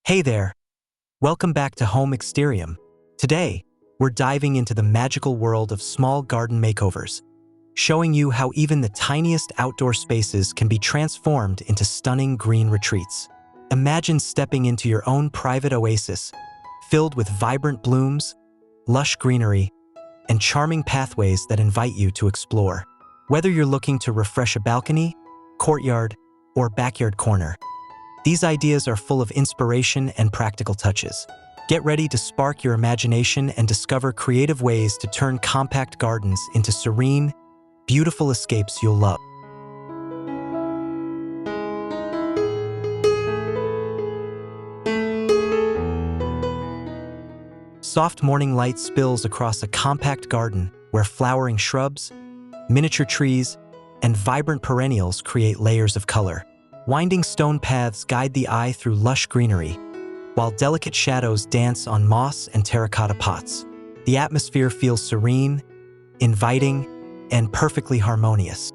Hey there, welcome back to Home Exterium. Today, we're diving into the magical world of small garden makeovers, showing you how even the tiniest outdoor spaces can be transformed into stunning green retreats. Imagine stepping into your own private oasis, filled with vibrant blooms, lush greenery, and charming pathways that invite you to explore. Whether you're looking to refresh a balcony, courtyard, or backyard corner, these ideas are full of inspiration and practical touches. Get ready to spark your imagination and discover creative ways to turn compact gardens into serene, beautiful escapes you'll love. Soft morning light spills across a compact garden where flowering shrubs, miniature trees, and vibrant perennials create layers of color. Winding stone paths guide the eye through lush greenery, while delicate shadows dance on moss and terracotta pots. The atmosphere feels serene, inviting, and perfectly harmonious.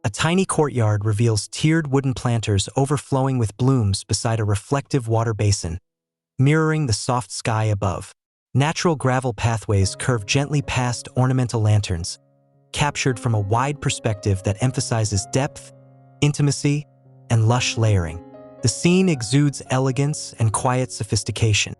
A tiny courtyard reveals tiered wooden planters overflowing with blooms beside a reflective water basin, mirroring the soft sky above. Natural gravel pathways curve gently past ornamental lanterns, captured from a wide perspective that emphasizes depth, intimacy, and lush layering. The scene exudes elegance and quiet sophistication.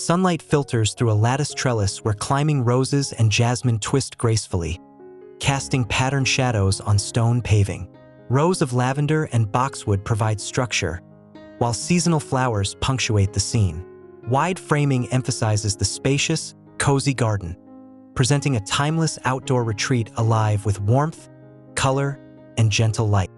Sunlight filters through a lattice trellis where climbing roses and jasmine twist gracefully, casting patterned shadows on stone paving. Rows of lavender and boxwood provide structure, while seasonal flowers punctuate the scene. Wide framing emphasizes the spacious, cozy garden, presenting a timeless outdoor retreat alive with warmth, color, and gentle light.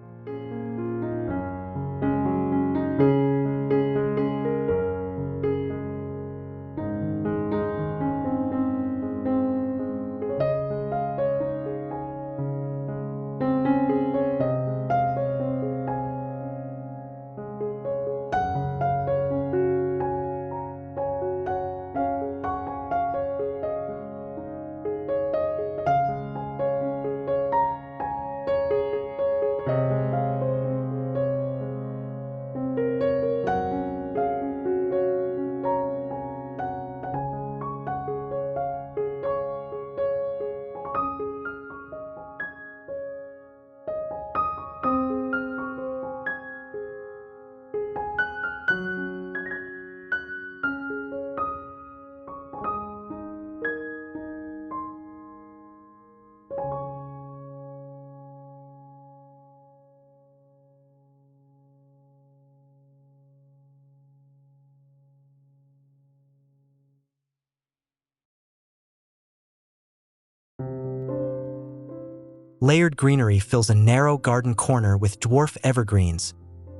Layered greenery fills a narrow garden corner with dwarf evergreens,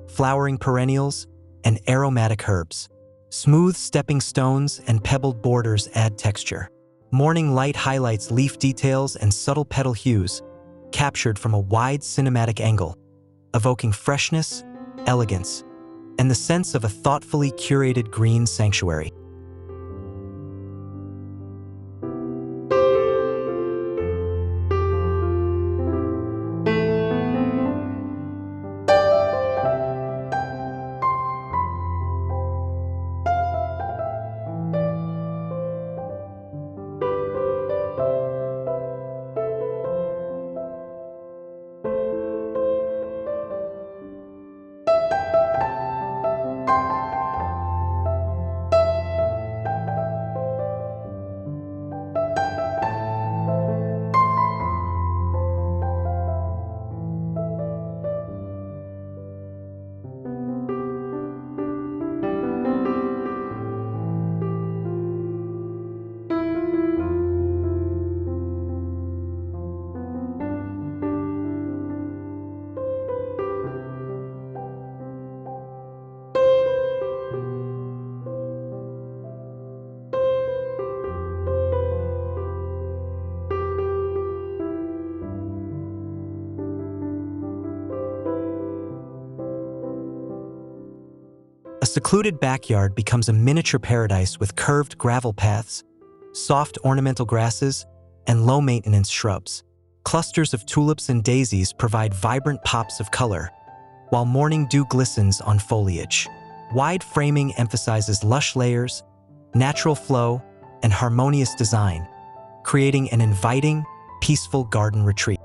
flowering perennials, and aromatic herbs. Smooth stepping stones and pebbled borders add texture. Morning light highlights leaf details and subtle petal hues, captured from a wide cinematic angle, evoking freshness, elegance, and the sense of a thoughtfully curated green sanctuary. A secluded backyard becomes a miniature paradise with curved gravel paths, soft ornamental grasses, and low-maintenance shrubs. Clusters of tulips and daisies provide vibrant pops of color, while morning dew glistens on foliage. Wide framing emphasizes lush layers, natural flow, and harmonious design, creating an inviting, peaceful garden retreat.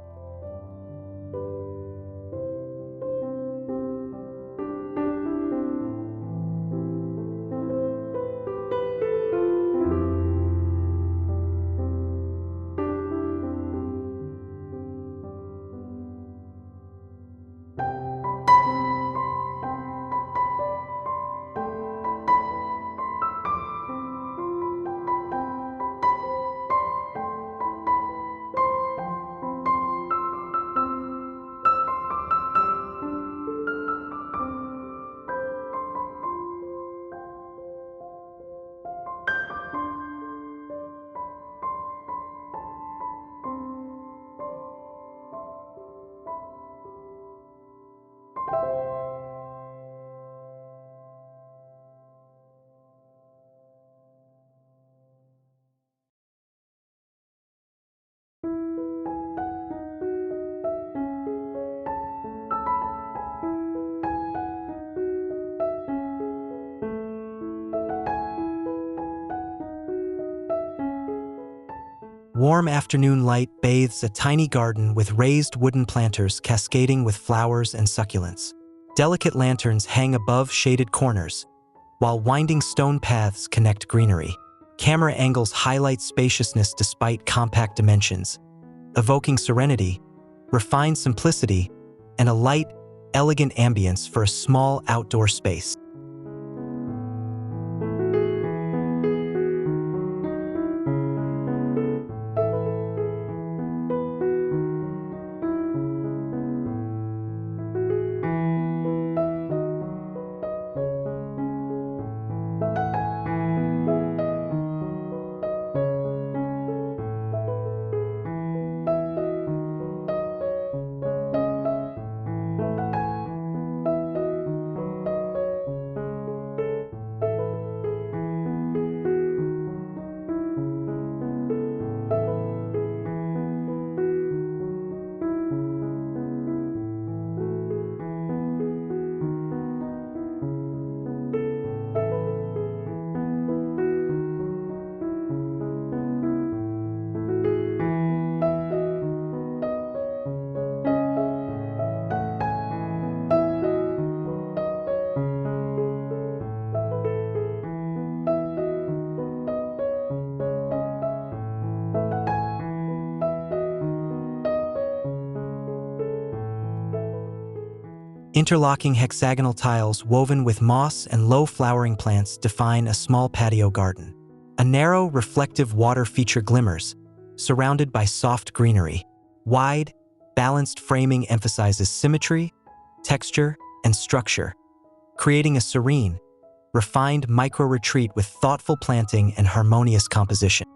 Warm afternoon light bathes a tiny garden with raised wooden planters cascading with flowers and succulents. Delicate lanterns hang above shaded corners, while winding stone paths connect greenery. Camera angles highlight spaciousness despite compact dimensions, evoking serenity, refined simplicity, and a light, elegant ambience for a small outdoor space. Interlocking hexagonal tiles woven with moss and low-flowering plants define a small patio garden. A narrow, reflective water feature glimmers, surrounded by soft greenery. Wide, Balanced framing emphasizes symmetry, texture, and structure, creating a serene, refined micro-retreat with thoughtful planting and harmonious composition.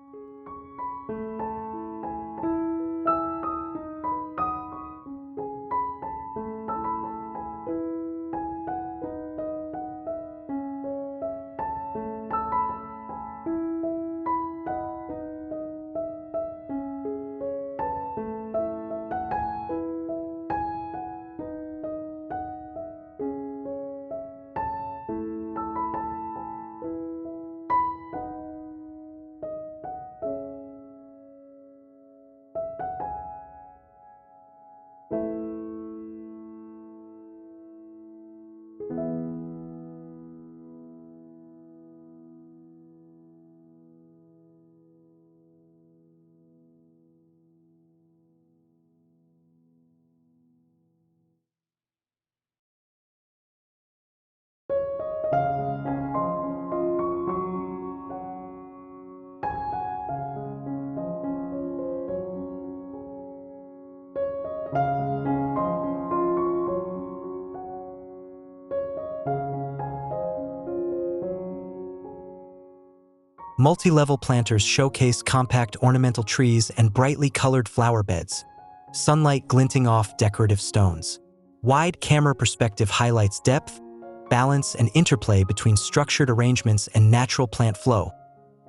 Multi-level planters showcase compact ornamental trees and brightly colored flower beds, sunlight glinting off decorative stones. Wide camera perspective highlights depth, balance, and interplay between structured arrangements and natural plant flow,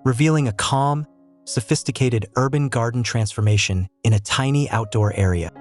revealing a calm, sophisticated urban garden transformation in a tiny outdoor area.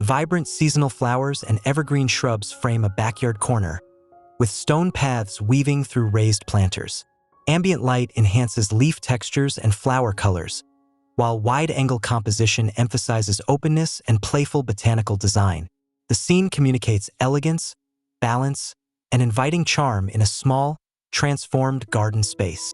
Vibrant seasonal flowers and evergreen shrubs frame a backyard corner, with stone paths weaving through raised planters. Ambient light enhances leaf textures and flower colors, while wide-angle composition emphasizes openness and playful botanical design. The scene communicates elegance, balance, and inviting charm in a small, transformed garden space.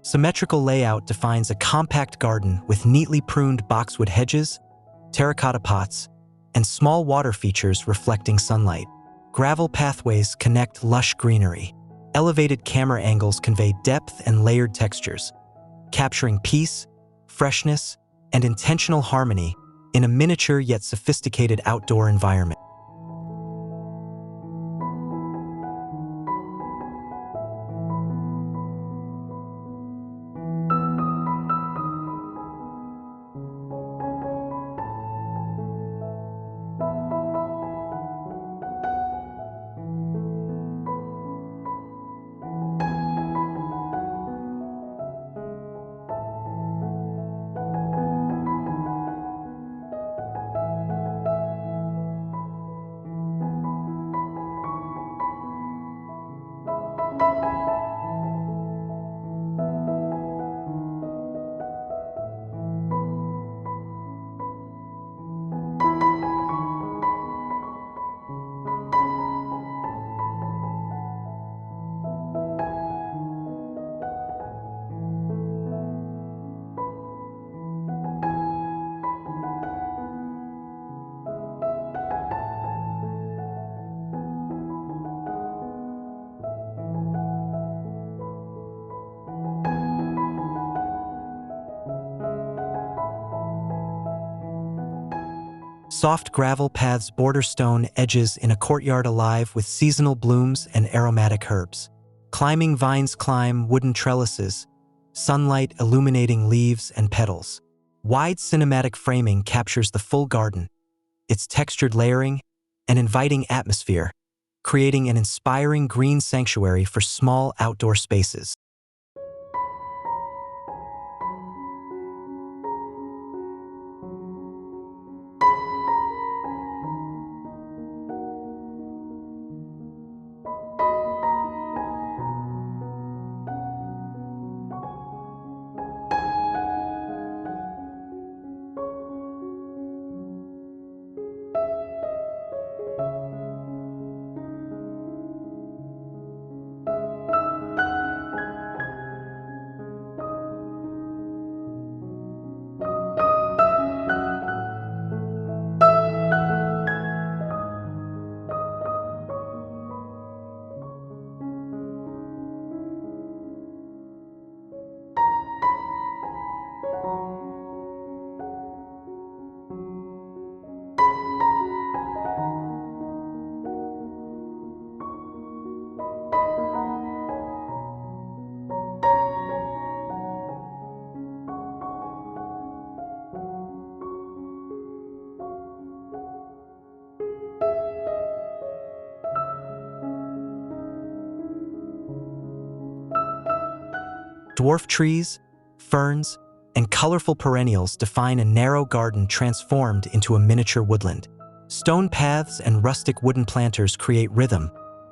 Symmetrical layout defines a compact garden with neatly pruned boxwood hedges, terracotta pots, and small water features reflecting sunlight. Gravel pathways connect lush greenery. Elevated camera angles convey depth and layered textures, capturing peace, freshness, and intentional harmony in a miniature yet sophisticated outdoor environment. Soft gravel paths border stone edges in a courtyard alive with seasonal blooms and aromatic herbs. Climbing vines climb wooden trellises, sunlight illuminating leaves and petals. Wide cinematic framing captures the full garden, its textured layering and inviting atmosphere, creating an inspiring green sanctuary for small outdoor spaces. Dwarf trees, ferns, and colorful perennials define a narrow garden transformed into a miniature woodland. Stone paths and rustic wooden planters create rhythm,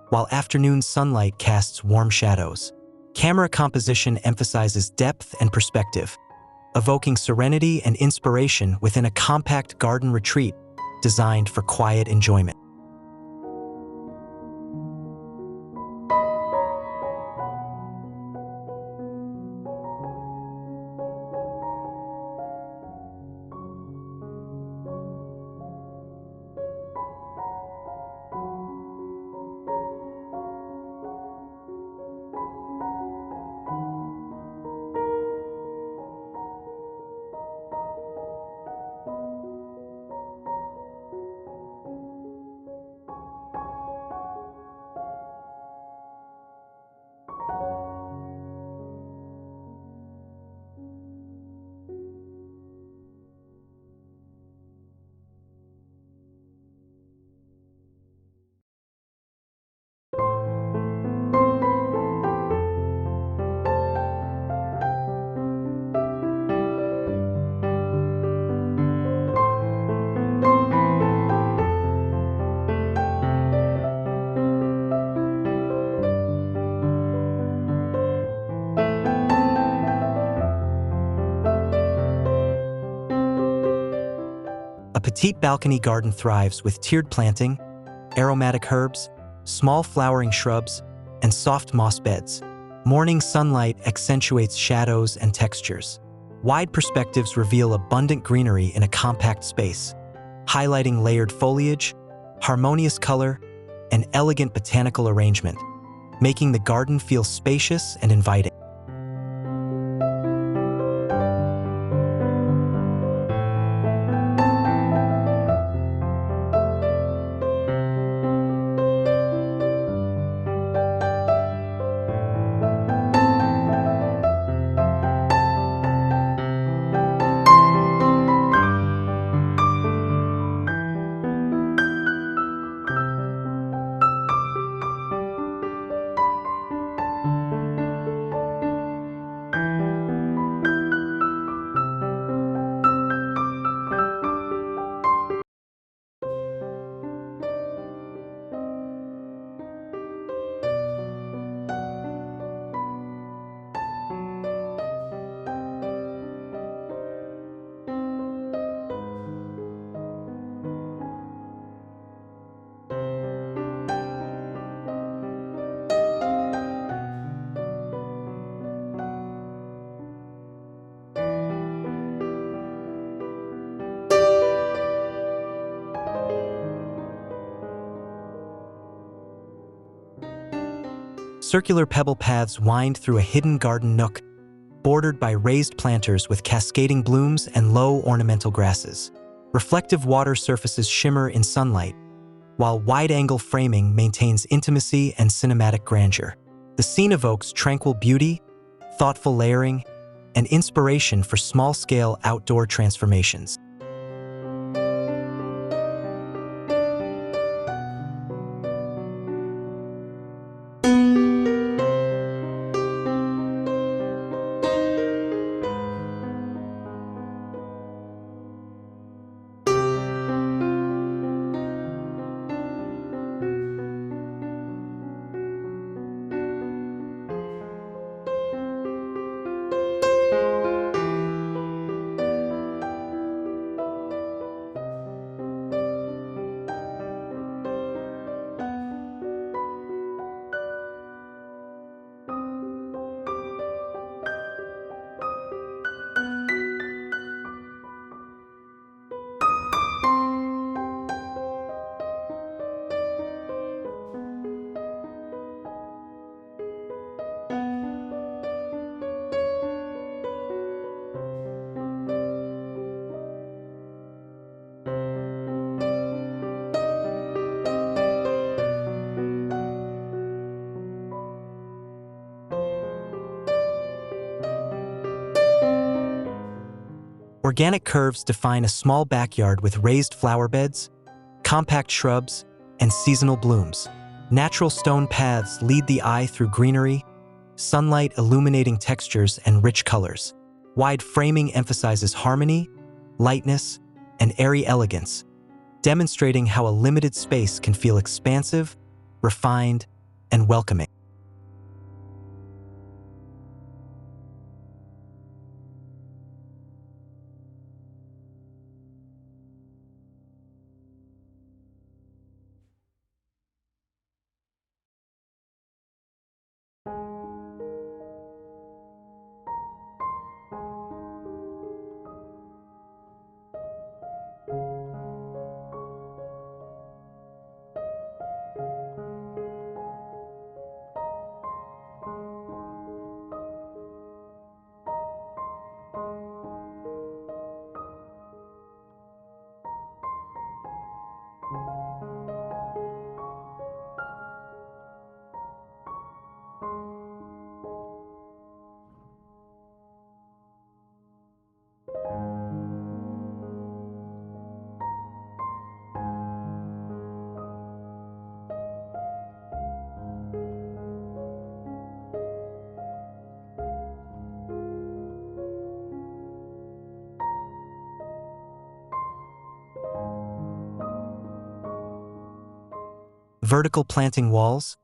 while afternoon sunlight casts warm shadows. Camera composition emphasizes depth and perspective, evoking serenity and inspiration within a compact garden retreat designed for quiet enjoyment. A petite balcony garden thrives with tiered planting, aromatic herbs, small flowering shrubs, and soft moss beds. Morning sunlight accentuates shadows and textures. Wide perspectives reveal abundant greenery in a compact space, highlighting layered foliage, harmonious color, and elegant botanical arrangement, making the garden feel spacious and inviting. Circular pebble paths wind through a hidden garden nook, bordered by raised planters with cascading blooms and low ornamental grasses. Reflective water surfaces shimmer in sunlight, while wide-angle framing maintains intimacy and cinematic grandeur. The scene evokes tranquil beauty, thoughtful layering, and inspiration for small-scale outdoor transformations. Organic curves define a small backyard with raised flower beds, compact shrubs, and seasonal blooms. Natural stone paths lead the eye through greenery, sunlight illuminating textures and rich colors. Wide framing emphasizes harmony, lightness, and airy elegance, demonstrating how a limited space can feel expansive, refined, and welcoming. Vertical planting walls,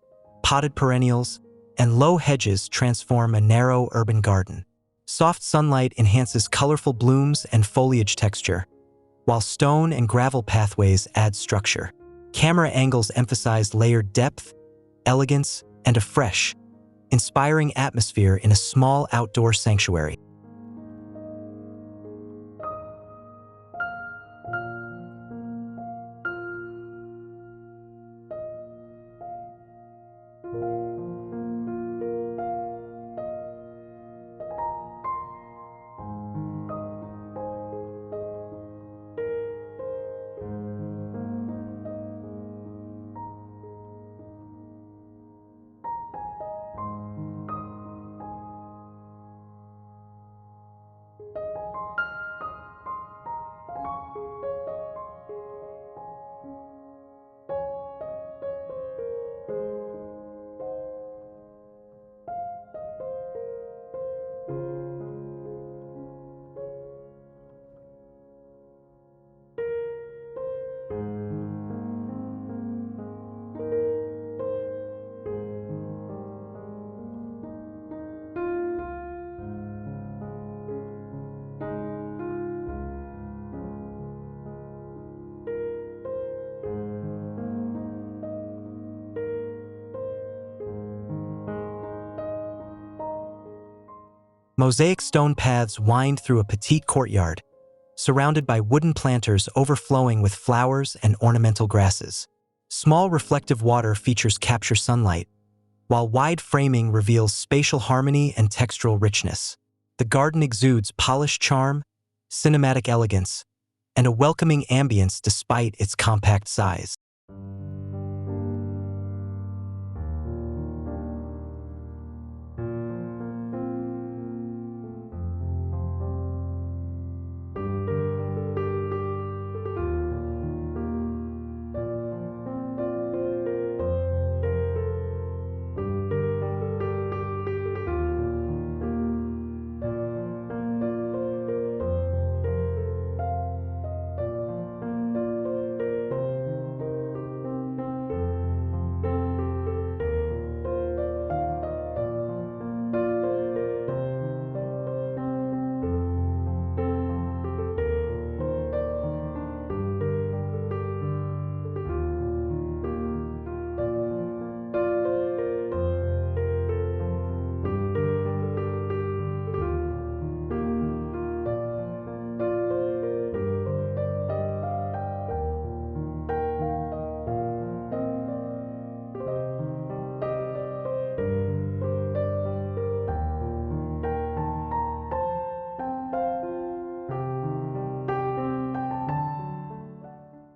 potted perennials, and low hedges transform a narrow urban garden. Soft sunlight enhances colorful blooms and foliage texture, while stone and gravel pathways add structure. Camera angles emphasize layered depth, elegance, and a fresh, inspiring atmosphere in a small outdoor sanctuary. Mosaic stone paths wind through a petite courtyard, surrounded by wooden planters overflowing with flowers and ornamental grasses. Small reflective water features capture sunlight, while wide framing reveals spatial harmony and textural richness. The garden exudes polished charm, cinematic elegance, and a welcoming ambience despite its compact size.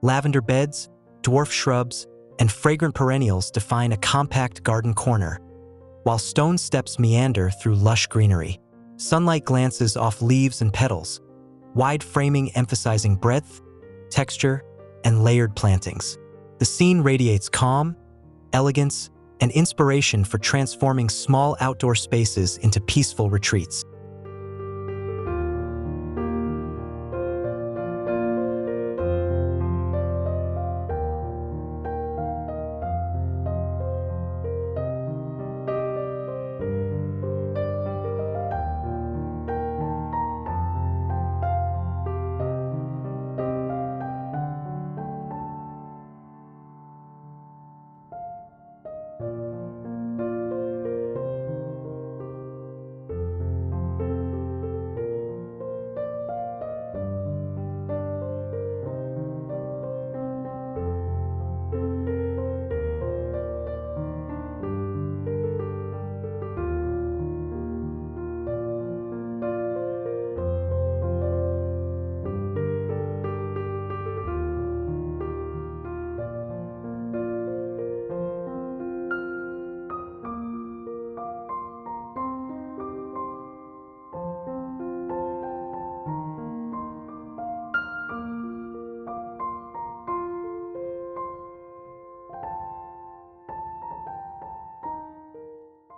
Lavender beds, dwarf shrubs, and fragrant perennials define a compact garden corner, while stone steps meander through lush greenery. Sunlight glances off leaves and petals, wide framing emphasizing breadth, texture, and layered plantings. The scene radiates calm, elegance, and inspiration for transforming small outdoor spaces into peaceful retreats.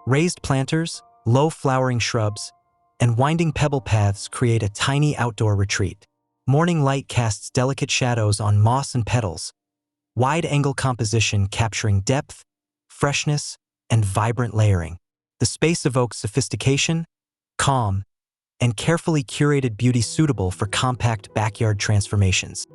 Raised planters, low-flowering shrubs, and winding pebble paths create a tiny outdoor retreat. Morning light casts delicate shadows on moss and petals, wide-angle composition capturing depth, freshness, and vibrant layering. The space evokes sophistication, calm, and carefully curated beauty suitable for compact backyard transformations.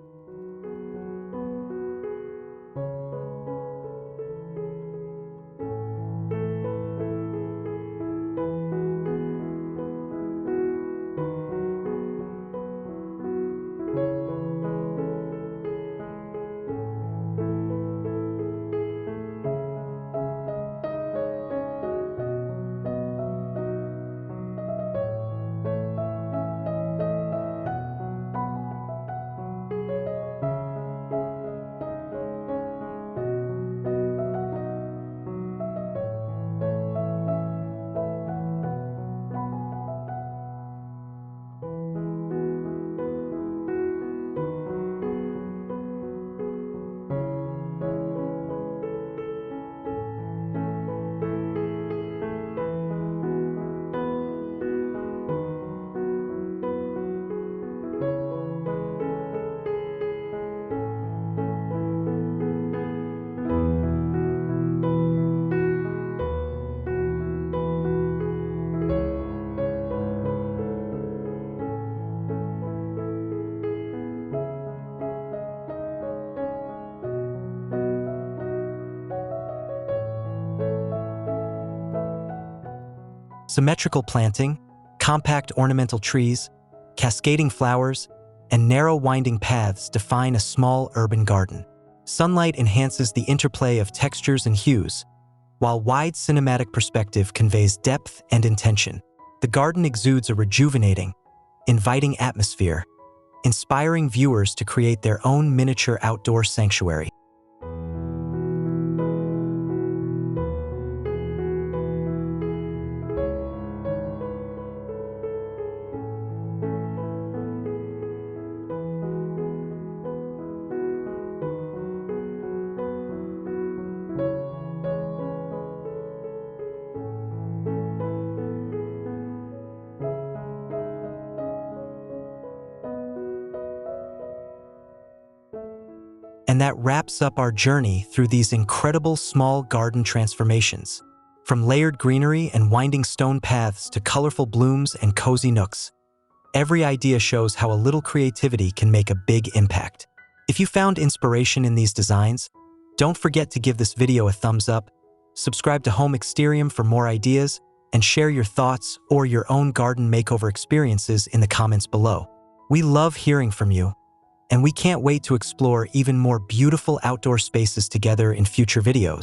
Symmetrical planting, compact ornamental trees, cascading flowers, and narrow winding paths define a small urban garden. Sunlight enhances the interplay of textures and hues, while wide cinematic perspective conveys depth and intention. The garden exudes a rejuvenating, inviting atmosphere, inspiring viewers to create their own miniature outdoor sanctuary. And that wraps up our journey through these incredible small garden transformations. From layered greenery and winding stone paths to colorful blooms and cozy nooks, every idea shows how a little creativity can make a big impact. If you found inspiration in these designs, don't forget to give this video a thumbs up, subscribe to Home Exterium for more ideas, and share your thoughts or your own garden makeover experiences in the comments below. We love hearing from you, and we can't wait to explore even more beautiful outdoor spaces together in future videos.